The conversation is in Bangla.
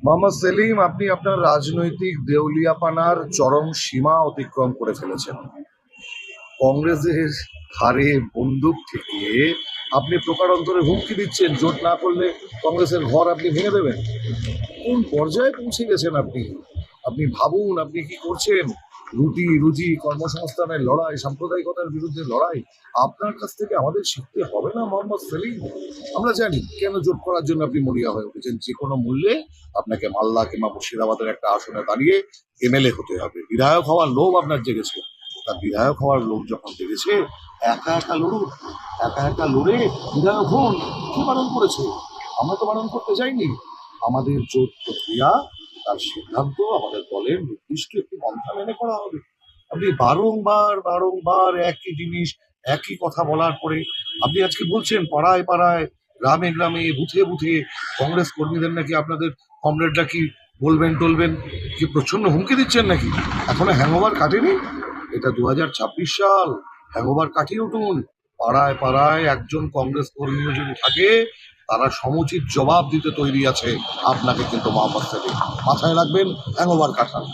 মোহাম্মদ সেলিম, আপনি আপনার রাজনৈতিক দেউলিয়াপানার চরম সীমা অতিক্রম করে ফেলেছেন। কংগ্রেসের ঘাড়ে বন্দুক ঠেকিয়ে আপনি প্রকারান্তরে হুমকি দিচ্ছেন, জোট না করলে কংগ্রেসের ঘর আপনি ভেঙে দেবেন। কোন পর্যায়ে পৌঁছে গেছেন আপনি? আপনি ভাবুন আপনি কি করছেন। রুটি রুজি, কর্মসংস্থানের লড়াই, সাম্প্রদায়িকতার বিরুদ্ধে লড়াই আপনার কাছ থেকে আমাদের শিখতে হবে না মোহাম্মদ সেলিম? আমরা জানি কেন জোট করার জন্য আপনি মরিয়া হয়ে উঠেছেন। যে কোনো মূল্যে আপনাকে মালদা কিংবা মুর্শিদাবাদের একটা আসনে দাঁড়িয়ে এমএলএ হতে হবে। বিধায়ক হওয়ার লোভ আপনার জেগেছে। তা বিধায়ক হওয়ার লোভ যখন জেগেছে, একা একা লড়ুন। একা একা লড়ে বিধায়ক হন। কি বারণ করেছে? আমরা তো বারণ করতে চাইনি। আমাদের জোট প্রক্রিয়া, তার সিদ্ধান্ত আমাদের দলের নির্দিষ্ট একটি পন্থা মেনে করা হবে। আপনি বারংবার বারংবার একই জিনিস, একই কথা বলার পরে আপনি আজকে বলছেন পাড়ায় পাড়ায়, গ্রামে গ্রামে, বুথে বুথে কংগ্রেস কর্মীদের নাকি আপনাদের কমরেডরা কি বলবেন টলবেন, কি প্রচ্ছন্ন হুমকি দিচ্ছেন নাকি? এখনো হ্যাংওভার কাটেনি। এটা 2026 সাল। হ্যাংওভার কাটিয়ে উঠুন। পাড়ায় পাড়ায় একজন কংগ্রেস কর্মীও যদি থাকে, তারা সমুচিত জবাব দিতে তৈরি আছে আপনাকে। কিন্তু মোহাম্মদ সেলিম, মাথায় রাখবেন, হ্যাংওভার কাটান।